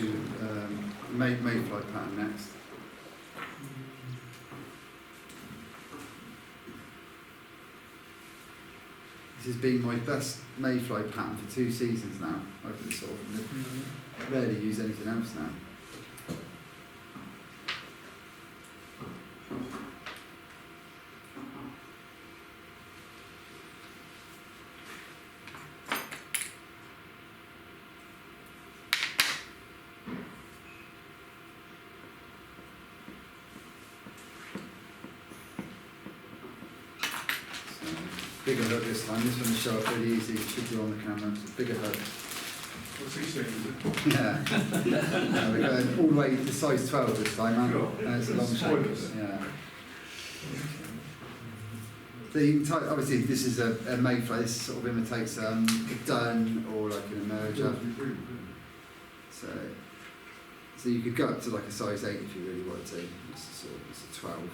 do mayfly pattern next. This has been my best mayfly pattern for 2 seasons now. I've sort of rarely use anything else now. Bigger hook this time. This one will show up really easy. It should be on the camera. It's a bigger hook. What's he saying, is it? Yeah. We're going all the way to size 12 this time, man. Sure. It's a long shape. Spoilers. Yeah. Obviously, this is a mayfly. This sort of imitates a dun or like an emerger. So you could go up to like a size 8 if you really wanted to. It's a 12.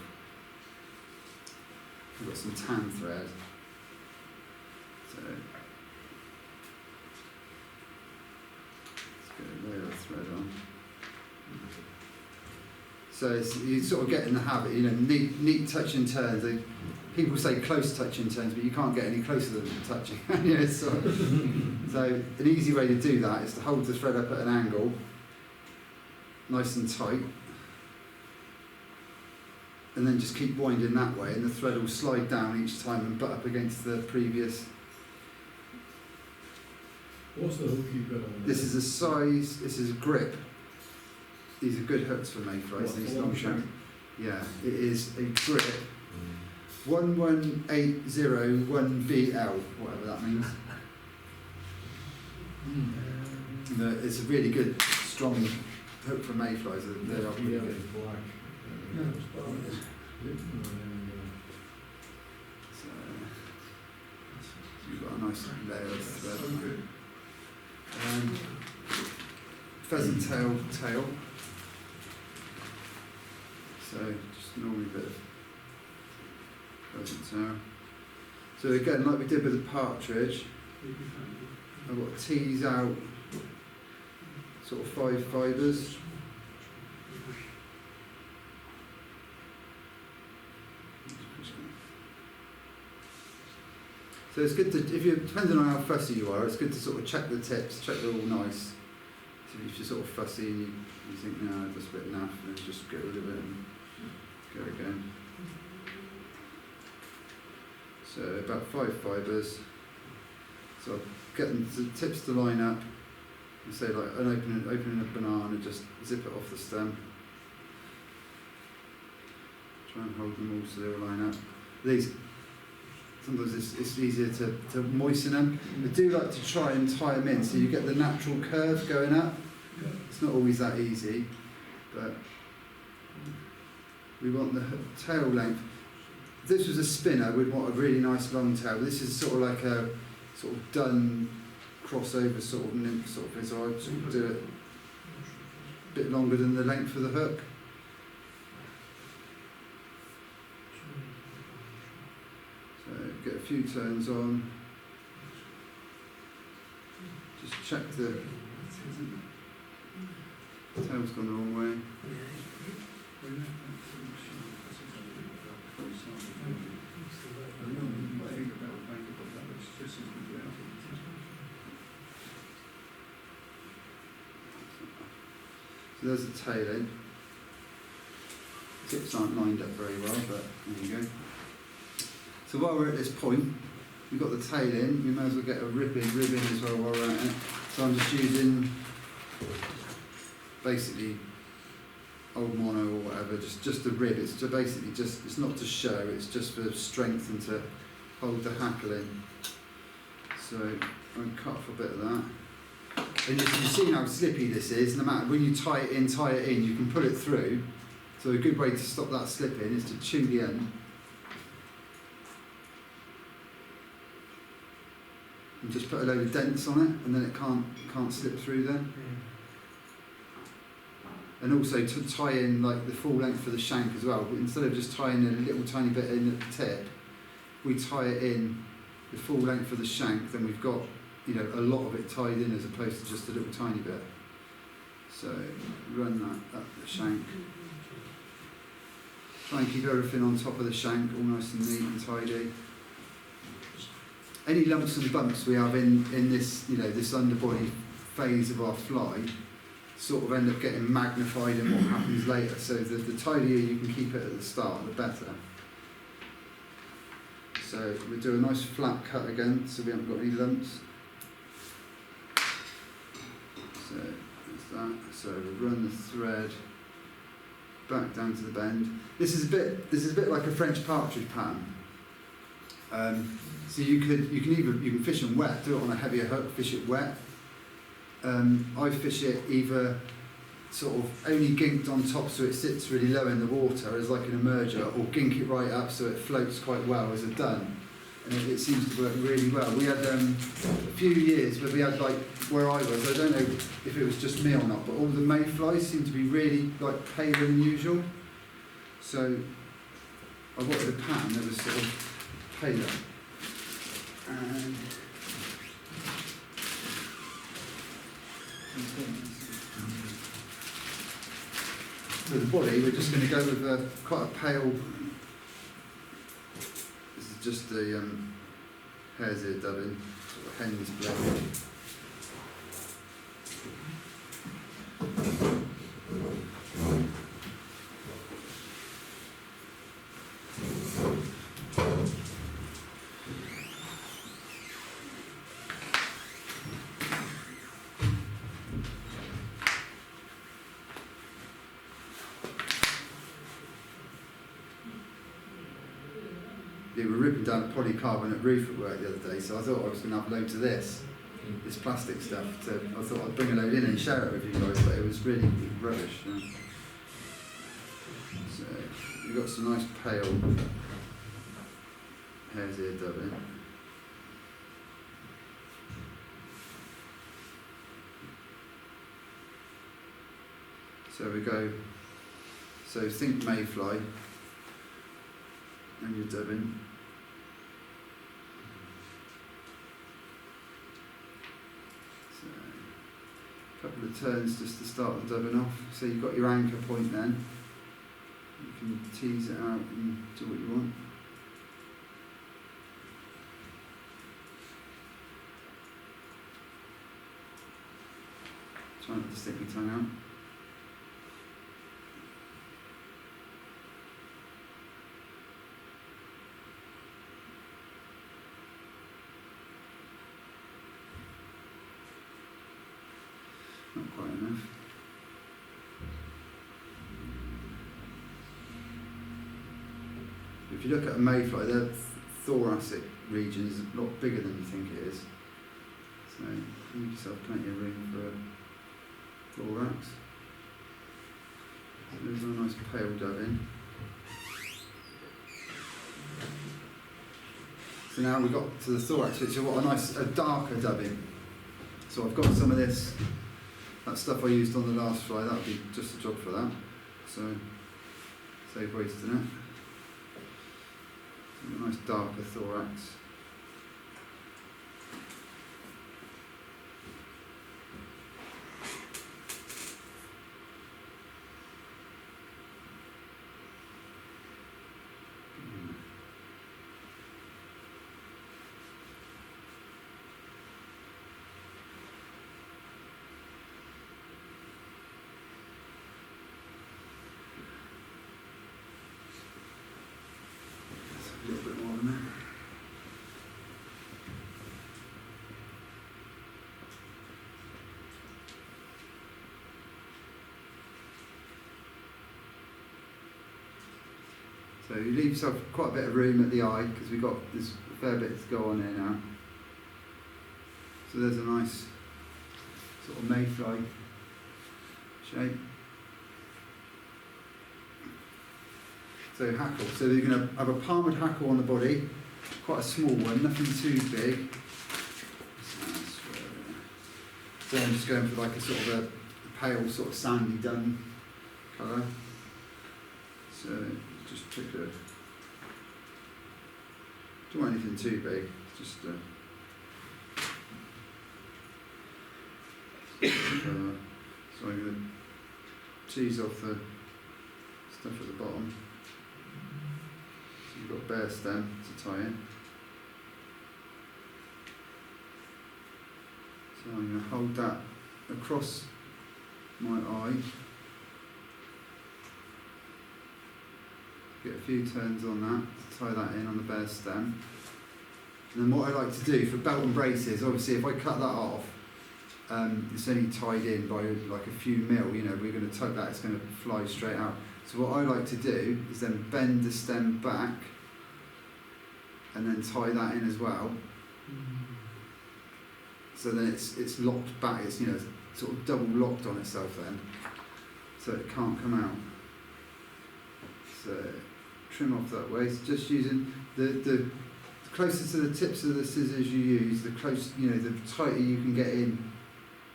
We've got some tan thread. So let's get a layer of thread on. So you sort of get in the habit, neat touch and turns. People say close touch and turns, but you can't get any closer than touching. So an easy way to do that is to hold the thread up at an angle, nice and tight, and then just keep winding that way, and the thread will slide down each time and butt up against the previous. What's the hook you've got on there? This is a grip. These are good hooks for mayflies. These long shank. Yeah, it is a grip. 11801BL, whatever that means. It's a really good, strong hook for mayflies. They are pretty good. So you've got a nice layer of thread. Pheasant tail. So just normally a bit of pheasant tail. So again, like we did with the partridge, I've got to tease out sort of 5 fibres. So it's good to, depending on how fussy you are, it's good to sort of check the tips, check they're all nice. So if you're sort of fussy and you think, no, that's a bit naff, then just get rid of it and go again. So about 5 fibres. So I'm getting the tips to line up. And say like opening a banana, just zip it off the stem. Try and hold them all so they all line up. Sometimes it's easier to moisten them. I do like to try and tie them in so you get the natural curve going up. It's not always that easy, but we want the tail length. If this was a spinner, we'd want a really nice long tail. This is sort of like a sort of done crossover sort of nymph sort of thing, so I sort of do it a bit longer than the length of the hook. So get a few turns on. Just check the tail's gone the wrong way. So there's the tail end. Tips aren't lined up very well, but there you go. So while we're at this point, we've got the tail in, we may as well get a rib in as well while we're at it. So I'm just using basically old mono or whatever, just a rib. It's just basically it's not to show, it's just for strength and to hold the hackle in. So I'm going to cut off a bit of that. And you've seen how slippy this is. No matter when you tie it in, you can pull it through. So a good way to stop that slipping is to chew the end. And just put a load of dents on it, and then it can't slip through there. And also to tie in like the full length for the shank as well. Instead of just tying a little tiny bit in at the tip, we tie it in the full length for the shank. Then we've got a lot of it tied in as opposed to just a little tiny bit. So run that up the shank. Try and keep everything on top of the shank, all nice and neat and tidy. Any lumps and bumps we have in this, this underbody phase of our fly, sort of end up getting magnified in what happens later. So the tidier you can keep it at the start, the better. So we do a nice flat cut again, so we haven't got any lumps. So there's that. So we run the thread back down to the bend. This is a bit like a French partridge pattern. So you can fish them wet, do it on a heavier hook, fish it wet. I fish it either sort of only ginked on top so it sits really low in the water as like an emerger, or gink it right up so it floats quite well as a dun. And it seems to work really well. We had a few years where we had, like, where I was, I don't know if it was just me or not, but all the mayflies seemed to be really like paler than usual. So I wanted a pattern that was sort of paler. And for the body, we're just going to go with quite a pale. This is just the hare's ear dubbing, sort of hen's blend. We were ripping down a polycarbonate roof at work the other day, so I thought I was going to have loads of this plastic stuff. So I thought I'd bring a load in and share it with you guys, but it was really rubbish. So we've got some nice pale hare's ear dubbing. So we go, so think mayfly, and you're dubbing. So, a couple of turns just to start the dubbing off. So you've got your anchor point then. You can tease it out and do what you want. Try not to stick your tongue out. Not quite enough. If you look at a mayfly, their thoracic region is a lot bigger than you think it is. So give yourself plenty of room for a thorax. So there's a nice pale dubbing. So now we've got to the thorax, which is what a darker dubbing. So I've got some of this. That stuff I used on the last fly, that would be just a job for that. So, save wasting it. A nice darker thorax. A little bit more than that. So you leave yourself quite a bit of room at the eye because we've got this fair bit to go on here now. So there's a nice sort of mayfly shape. So hackle. So you're going to have a palmed hackle on the body, quite a small one, nothing too big. So I'm just going for like a sort of a pale, sort of sandy dun colour. So just pick a. Don't want anything too big. Just so So I'm going to tease off the stuff at the bottom. So you've got a bare stem to tie in. So I'm going to hold that across my eye. Get a few turns on that to tie that in on the bare stem. And then what I like to do for belt and braces, obviously if I cut that off, it's only tied in by like a few mil, you know, we're going to tug that, it's going to fly straight out. So what I like to do is then bend the stem back and then tie that in as well. So then it's locked back, it's, you know, sort of double locked on itself then, so it can't come out. So trim off that way, so just using the closer to the tips of the scissors you use, the close, you know, the tighter you can get in.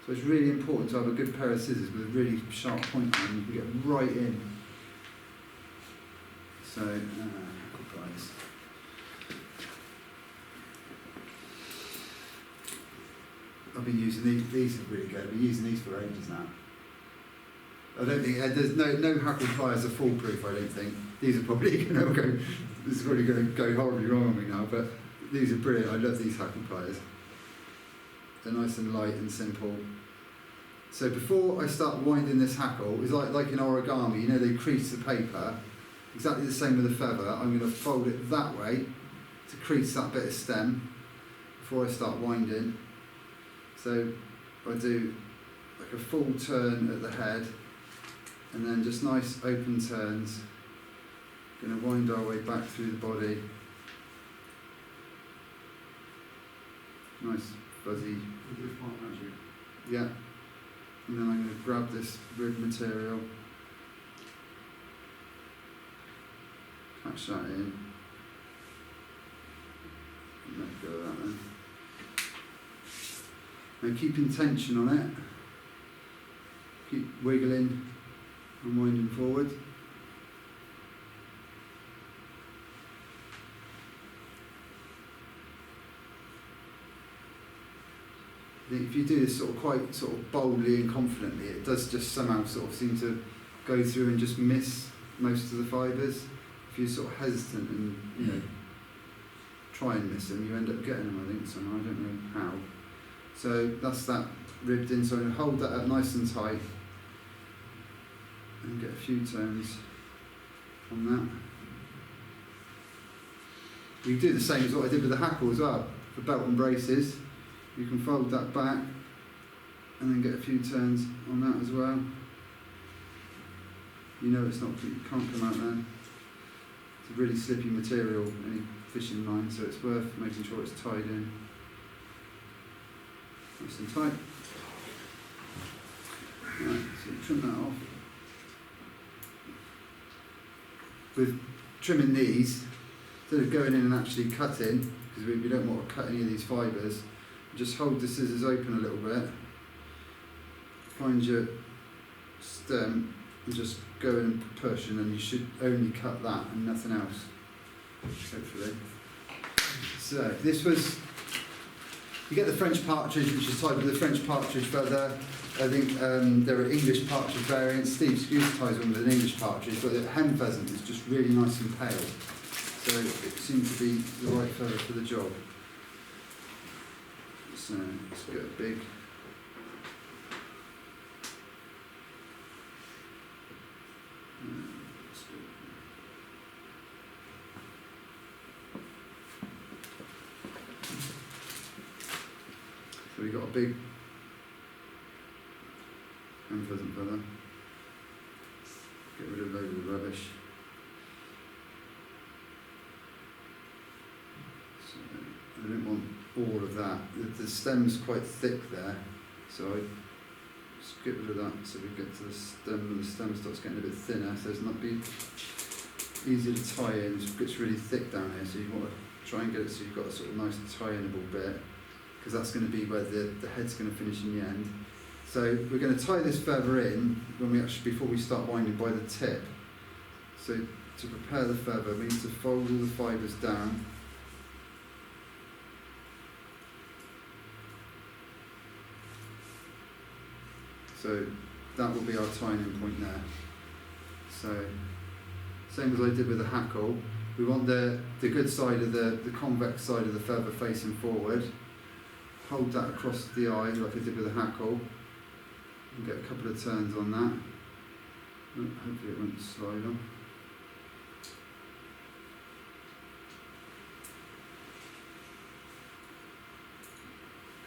So it's really important to have a good pair of scissors with a really sharp point on them. You can get right in. So, guys. I've been using these are really good. I've been using these for ages now. I don't think there's no hackle pliers are foolproof. I don't think these are probably going to go. This is probably going to go horribly wrong on me now, but these are brilliant. I love these hackle pliers. They're nice and light and simple. So before I start winding this hackle, it's like in origami. You know, they crease the paper. Exactly the same with the feather. I'm going to fold it that way to crease that bit of stem before I start winding. So I do like a full turn at the head and then just nice open turns. Going to wind our way back through the body. Nice fuzzy. Yeah. And then I'm going to grab this rib material, catch that in, and let go of that then. Now keeping tension on it, keep wiggling and winding forward. I think if you do this quite boldly and confidently, it does just somehow seem to go through and just miss most of the fibres. If you're hesitant and try and miss them, you end up getting them. I think somehow. I don't know how. So that's that ribbed in. So I'm going to hold that up nice and tight and get a few turns on that. We do the same as what I did with the hackle as well for belt and braces. You can fold that back and then get a few turns on that as well. You know it can't come out then. It's a really slippy material, any fishing line, so it's worth making sure it's tied in. Nice and tight. Right, so trim that off. With trimming these, instead of going in and actually cutting, because we don't want to cut any of these fibres, just hold the scissors open a little bit, find your stem and just go in and push, and then you should only cut that and nothing else, hopefully. So this was, you get the French partridge, which is tied with the French partridge feather. I think there are English partridge variants. Steve Scouse ties one with an English partridge, but the hen pheasant is just really nice and pale. So it seems to be the right feather for the job. So let's get a big so we've got a big hen pheasant feather. Get rid of a load of the rubbish. So I don't want all of that. The stem's quite thick there, so I just get rid of that so we get to the stem, and the stem starts getting a bit thinner, so it's not be easy to tie in. It gets really thick down here, so you want to try and get it so you've got a nice tie-inable bit, because that's going to be where the head's going to finish in the end. So we're going to tie this feather in before we start winding by the tip. So to prepare the feather, we need to fold all the fibres down. So that will be our tying point there. So, same as I did with the hackle, we want the good side of the convex side of the feather facing forward. Hold that across the eye like I did with the hackle, and get a couple of turns on that. Hopefully it won't slide off.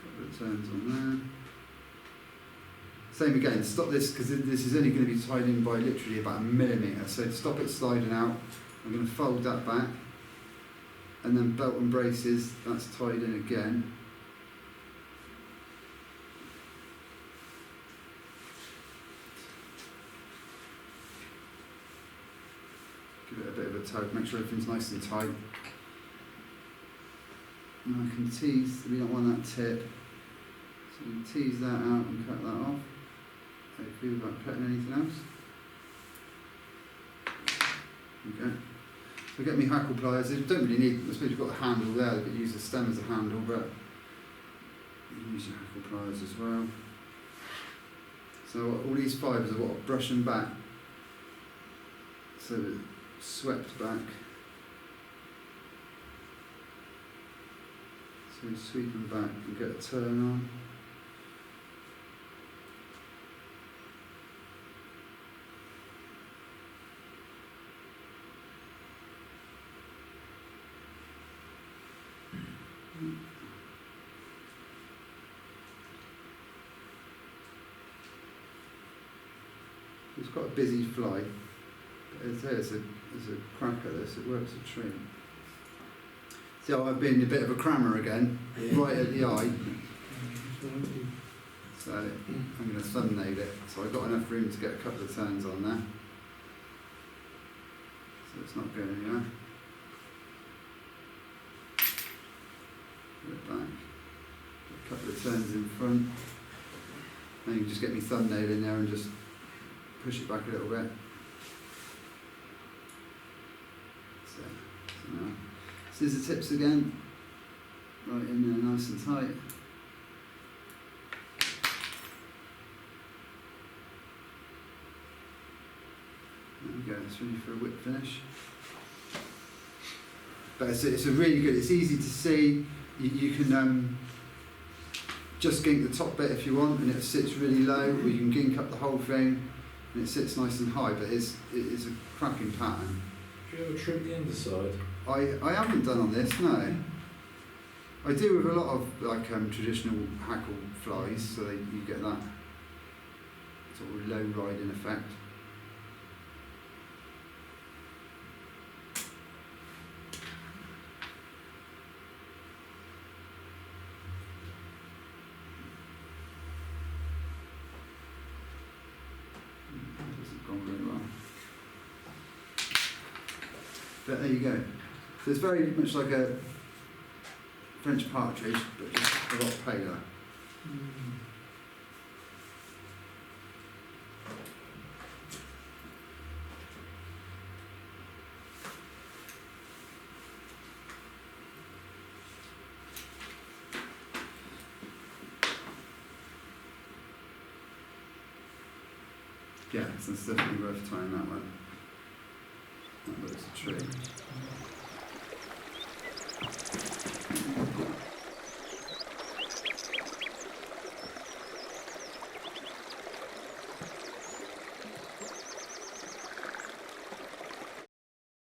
Couple of turns on there. Same again, stop this because this is only going to be tied in by literally about 1 millimetre. So to stop it sliding out, I'm going to fold that back, and then belt and braces, that's tied in again. Give it a bit of a tug, make sure everything's nice and tight. And I can tease, we don't want that tip. So we tease that out and cut that off. Hopefully without cutting anything else. Okay. So get me hackle pliers. You don't really need, I suppose you've got a handle there, but use the stem as a handle, but you can use your hackle pliers as well. So all these fibres are what, brushing back. So it's swept back. So we sweep them back and get a turn on. It's got a busy fly, but there's a crack at this, it works a treat. See how I've been a bit of a crammer again, right at the eye. So I'm going to thumbnail it, so I've got enough room to get a couple of turns on there. So it's not going anywhere. Put it back, a couple of turns in front. Then you can just get me thumbnail in there and just push it back a little bit. So now, scissor tips again, right in there nice and tight. There we go, it's ready for a whip finish. But it's a really good, it's easy to see. You can just gink the top bit if you want, and it sits really low, or you can gink up the whole thing and it sits nice and high, but it's a cracking pattern. Do you ever trim the underside? I haven't done on this, no. I do with a lot of like traditional hackle flies, so you get that sort of low riding effect. But there you go. So it's very much like a French partridge, but just a lot paler. Yeah, so it's definitely worth trying that one. That looks a treat.